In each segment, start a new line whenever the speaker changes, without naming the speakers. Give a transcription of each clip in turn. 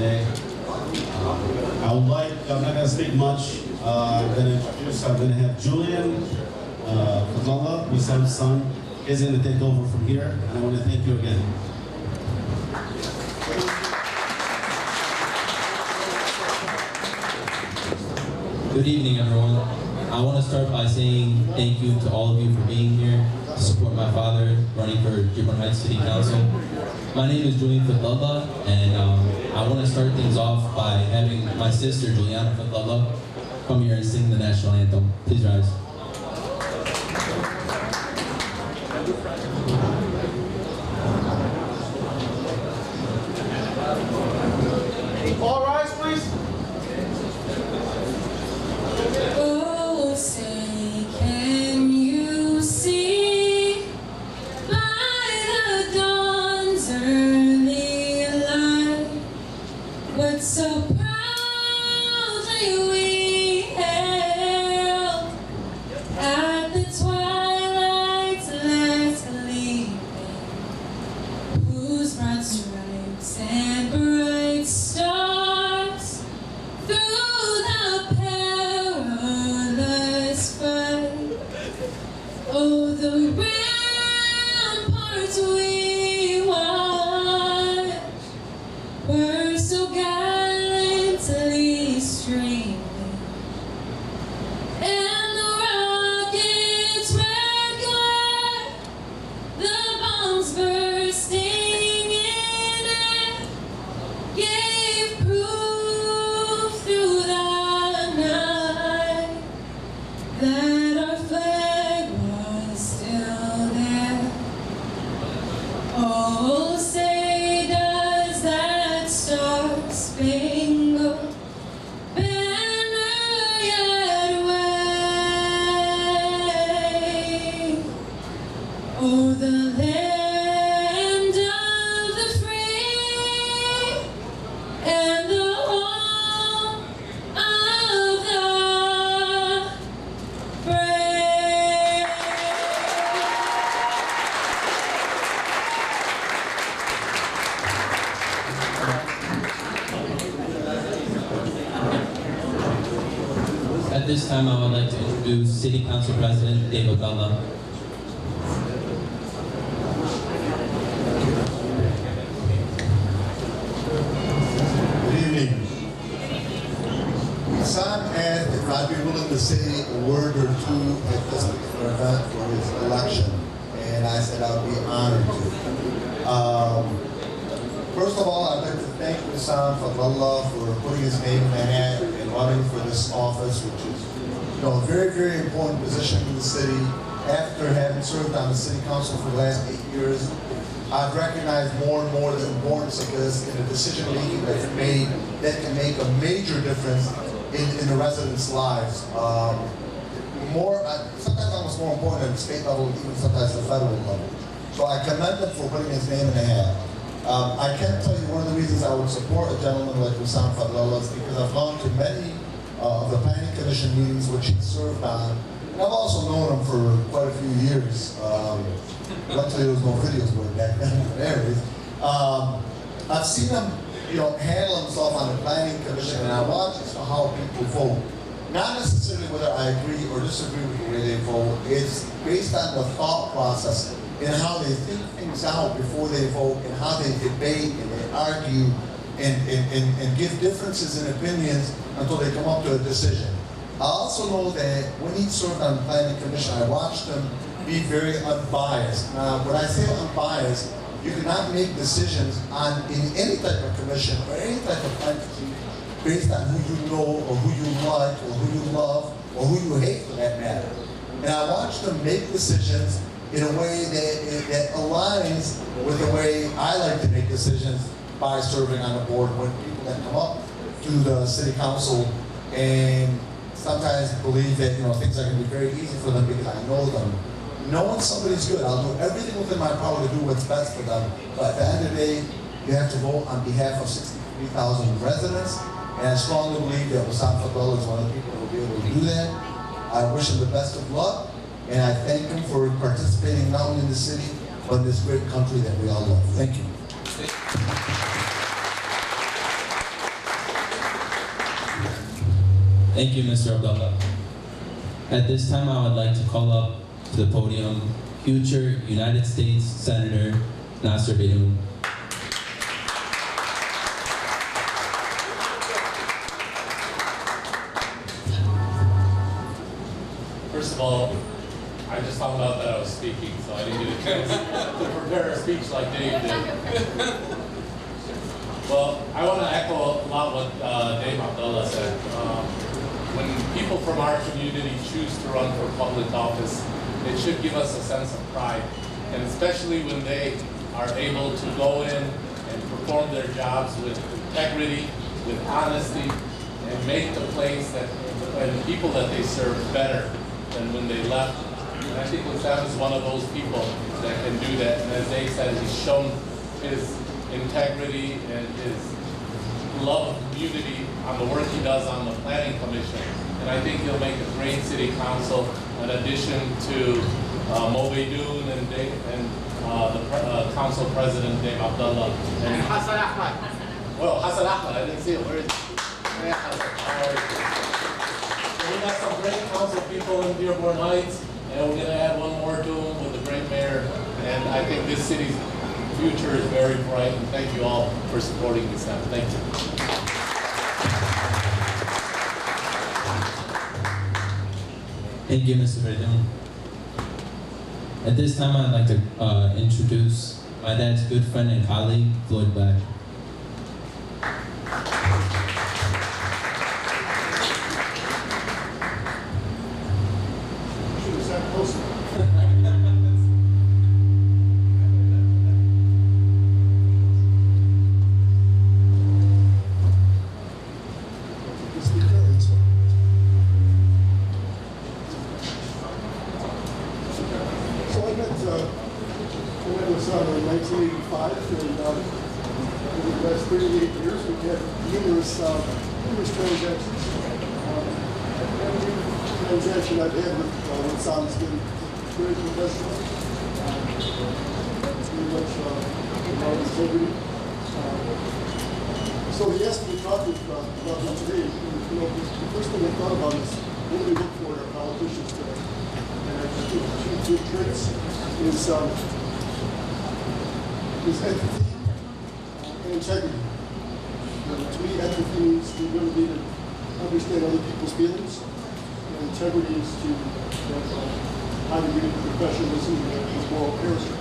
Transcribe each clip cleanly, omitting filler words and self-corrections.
today. I'm not going to speak much. I'm going to have Julian Fadlallah, Wissam's son, is going to take over from here, and I want to thank you again.
Good evening, everyone. I want to start by saying thank you to all of you for being here to support my father running for Dearborn Heights City Council. My name is Julian Fadlallah, and I want to start things off by having my sister, Juliana Fadlallah, come here and sing the national anthem. Please rise.
All rise, please.
Oh, say, can you see by the dawn's early light what so proudly we hailed at the twilight's last gleaming, whose broad stripes and bright stars through the perilous fight, oh, the ramparts we won were so gallantly streaming, and the rockets' red glare, the bombs bursting in air, gave proof through the night that our flag was still there. Oh, say does that star-spangled banner yet wave? Oh, the land of the free and the home of the brave.
At this time, I would like to introduce City Council President David Bella.
Good evening. Wissam asked if I'd be willing to say a word or two at this particular event for his election, and I said I'd be honored to. First of all, I'd like to thank Wissam Fadlallah for putting his name in the hat and running for this office, which is, a very, very important position in the city. After having served on the city council for the last 8 years, I've recognized more and more the importance of this in the decision making that's made that can make a major difference in the residents' lives. Sometimes almost more important at the state level, even sometimes the federal level. So I commend him for putting his name in the hat. I can tell you one of the reasons I would support a gentleman like Wissam Fadlallah is because I've gone to many of the planning commission meetings which he served on. And I've also known him for quite a few years. Luckily there was no videos with back then. Anyways, I've seen him, handle himself on the planning commission, and I watch how people vote. Not necessarily whether I agree or disagree with the way they vote. It's based on the thought process and how they think things out before they vote, and how they debate and they argue and give differences in opinions until they come up to a decision. I also know that when he served on the planning commission, I watched him be very unbiased. Now, when I say unbiased, you cannot make decisions in any type of commission or any type of entity based on who you know or who you like or who you love or who you hate for that matter. And I watched him make decisions in a way that aligns with the way I like to make decisions by serving on the board when people that come up to the city council and sometimes believe that things are going to be very easy for them because I know them. Knowing somebody's good, I'll do everything within my power to do what's best for them. But at the end of the day, you have to vote on behalf of 63,000 residents, and I strongly believe that Wissam Fadlallah is one of the people who will be able to do that. I wish him the best of luck, and I thank him for participating not only in the city, but in this great country that we all love. Thank you.
Thank you, Mr. Abdullah. At this time, I would like to call up to the podium future United States Senator Nasser Beydoun.
First of all, I just found out that I was speaking, so I didn't get a chance to prepare a speech like Dave did. Well, I want to echo a lot what Dave Abdullah said. When people from our community choose to run for public office, it should give us a sense of pride, and especially when they are able to go in and perform their jobs with integrity, with honesty, and make the place that and the people that they serve better than when they left. And I think Wissam is one of those people that can do that. And as Dave said, he's shown his integrity and his love of community on the work he does on the Planning Commission. And I think he'll make a great city council in addition to Mo Beydoun and Dave, and the council president, Dave Abdullah. And Hassan Ahmad. Well, Hassan Ahmad, I didn't see it. Where is it? We got some great council people in Dearborn Heights, and we're going to add one more to them with a great mayor. And I think this city's future is very bright. And thank you all for supporting this. Thank you.
Thank you, Mr. Beydoun. At this time, I'd like to introduce my dad's good friend and colleague, Floyd Black.
I've had with Wissam has been very professional, very much about integrity. So he asked me to talk about him today. You know, the first thing I thought about is what do we look for in our politicians today? And I think two good traits is empathy and integrity. To me, empathy means the ability to understand other people's feelings. Integrity is to how to get into professionalism and moral character.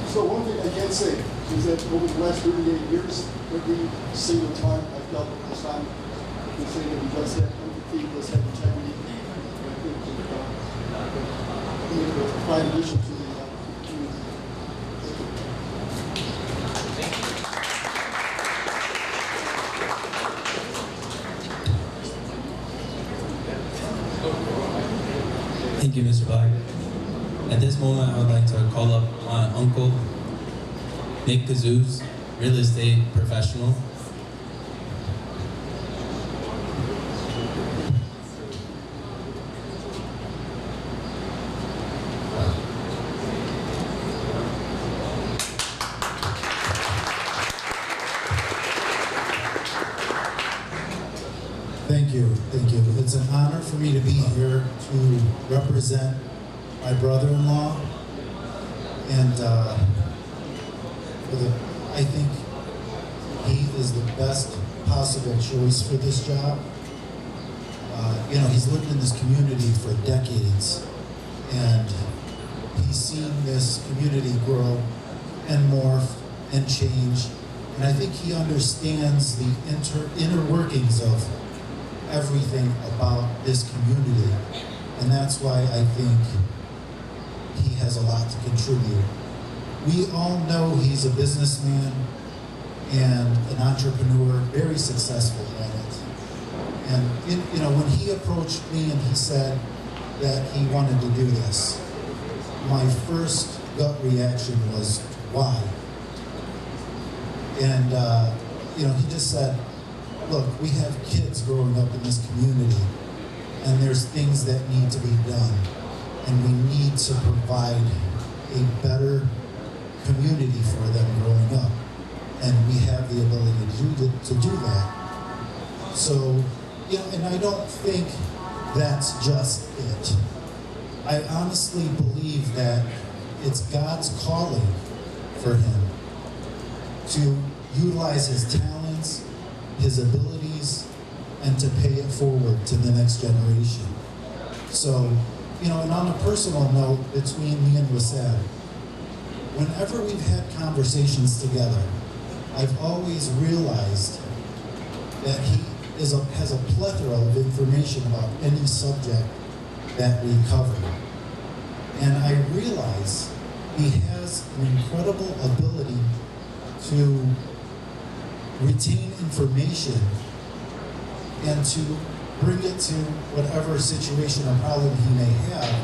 So one thing I can say is that over the last 38 years, every single time I've dealt with Wissam, I can say that he does have empathy, he does have integrity. I think that a fine addition to the
Thank you, Mr. Black. At this moment, I would like to call up my uncle, Nick Kazuz, real estate professional.
Thank you. It's an honor for me to be here to represent my brother-in-law, and I think he is the best possible choice for this job. You know, he's lived in this community for decades, and he's seen this community grow and morph and change, and I think he understands the inner workings of everything about this community, and that's why I think he has a lot to contribute. We all know he's a businessman and an entrepreneur, very successful at it. And you know, when he approached me and he said that he wanted to do this, my first gut reaction was, why? And you know, he just said, look, we have kids growing up in this community, and there's things that need to be done. and we need to provide a better community for them growing up. And we have the ability to do that. So, you know, and I don't think that's just it. I honestly believe that it's God's calling for him to utilize his talents, his abilities, and to pay it forward to the next generation. So, you know, and on a personal note, between me and Wissam, whenever we've had conversations together, I've always realized that he has a plethora of information about any subject that we cover. And I realize he has an incredible ability to retain information and to bring it to whatever situation or problem he may have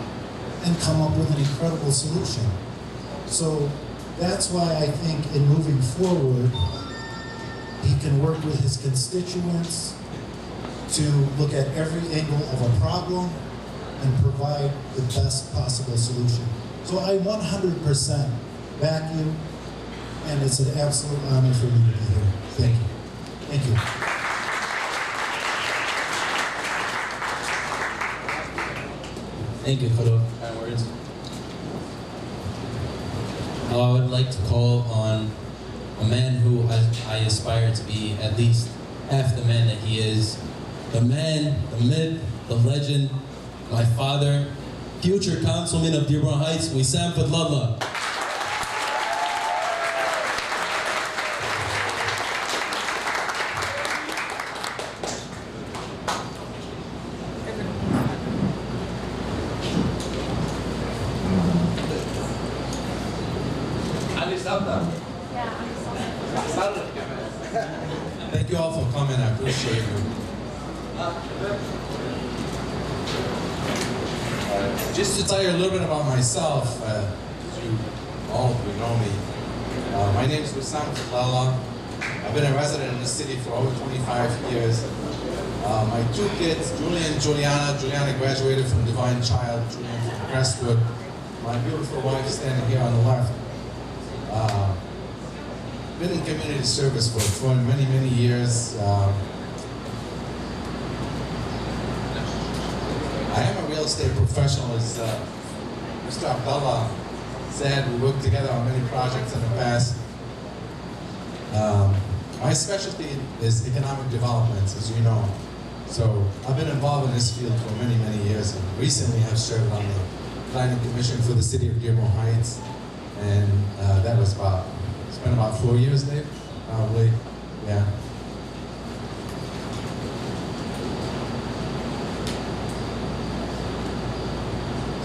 and come up with an incredible solution. So that's why I think in moving forward, he can work with his constituents to look at every angle of a problem and provide the best possible solution. So I 100% back you, and it's an absolute honor for me to be here. Thank you. Thank you.
Thank you, Kodo. Kind words. Now I would like to call on a man who I aspire to be at least half the man that he is. The man, the myth, the legend, my father, future councilman of Dearborn Heights, Wissam Fadlallah.
Thank you all for coming. I appreciate you. Just to tell you a little bit about myself, all of you know me. My name is Wissam Fadlallah. I've been a resident in the city for over 25 years. My two kids, Julian and Juliana. Juliana graduated from Divine Child, Julian from Crestwood. My beautiful wife standing here on the left. Been in community service for many, many years. I am a real estate professional, as Mr. Abdullah said. We worked together on many projects in the past. My specialty is economic development, as you know. So I've been involved in this field for many, many years, and recently have served on the Planning Commission for the City of Dearborn Heights, and that was it's been about 4 years, Dave, probably, yeah.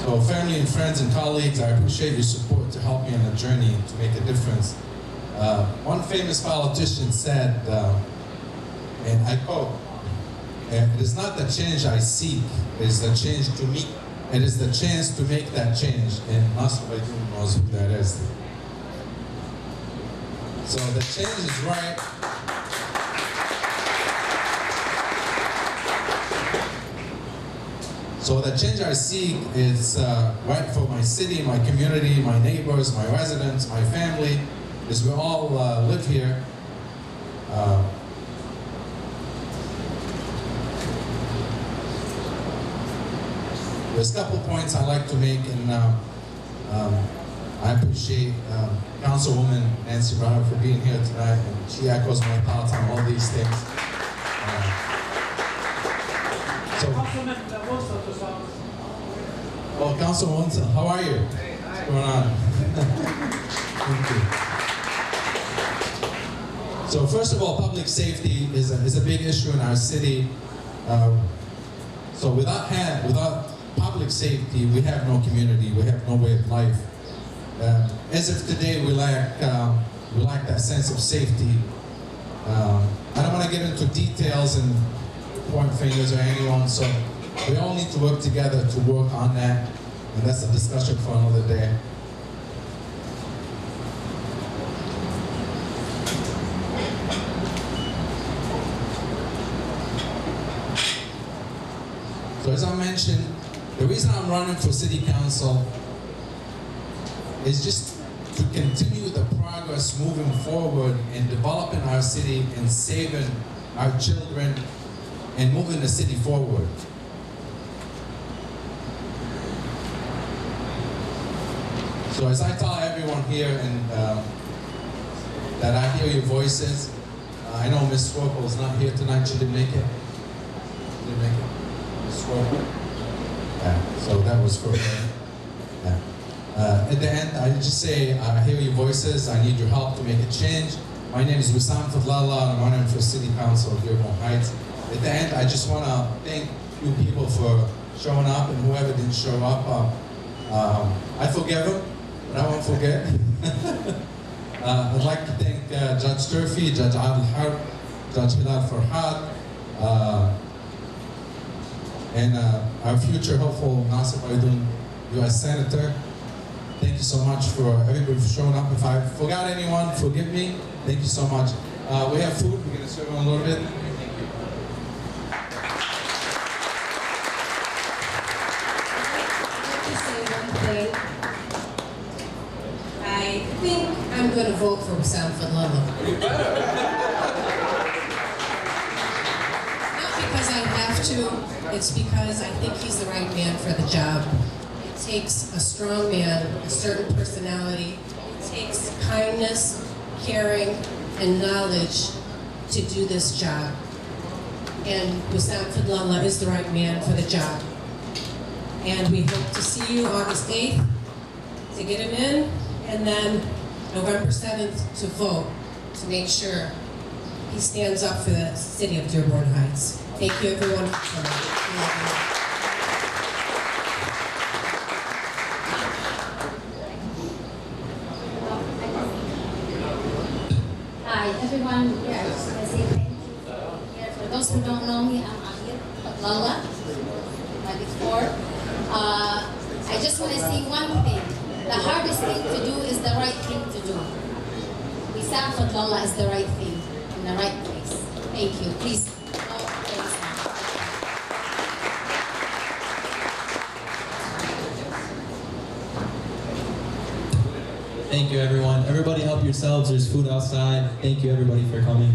So family and friends and colleagues, I appreciate your support to help me on a journey to make a difference. One famous politician said, and I quote, "It is not the change I seek, it is the change to meet. It is the chance to make that change." And Nasr knows who that is. So the change is right. So the change I seek is right for my city, my community, my neighbors, my residents, my family, as we all live here. There's a couple points I'd like to make, and I appreciate Councilwoman Nancy Brown for being here tonight, and she echoes my thoughts on all these things. Well, Councilwoman, how are you? What's going on? Thank you. So first of all, public safety is a big issue in our city. So without public safety, we have no community, we have no way of life. As of today, we lack that sense of safety. I don't want to get into details and point fingers at anyone, so we all need to work together to work on that, and that's a discussion for another day. So as I mentioned, The reason I'm running for city council is just to continue the progress moving forward and developing our city and saving our children and moving the city forward. So as I tell everyone here and that I hear your voices, I know Ms. Swarkle is not here tonight. She didn't make it. Didn't make it. Ms. Swarkle. Yeah. So that was for her. Yeah. At the end, I just say I hear your voices. I need your help to make a change. My name is Wissam Fadlallah, and I'm running for City Council of Dearborn Heights. At the end, I just want to thank you people for showing up, and whoever didn't show up, I forgive them, but I won't forget. I'd like to thank Judge Turfi, Judge Adil Harb, Judge Hilal Farhad, and our future hopeful Nasir Baydun, U.S. Senator. Thank you so much for everybody for showing up. If I forgot anyone, forgive me. Thank you so much. We have food. We're going to serve them a little bit. Thank you.
I think I'm going to vote for Wissam Fadlallah. Not because I have to, it's because I think he's the right man for the job. It takes a strong man, a certain personality. It takes kindness, caring, and knowledge to do this job. And Wissam Fadlallah is the right man for the job. And we hope to see you August 8th to get him in, and then November 7th to vote to make sure he stands up for the city of Dearborn Heights. Thank you everyone for coming.
Hi everyone, yeah, I just want to say thank you. Yeah, for those who don't know me, I'm Ahir Fadlallah, like before. I just want to say one thing. The hardest thing to do is the right thing to do. Wissam Fadlallah is the right thing in the right place. Thank you. Please.
Thank you, everyone. Everybody help yourselves. There's food outside. Thank you, everybody, for coming.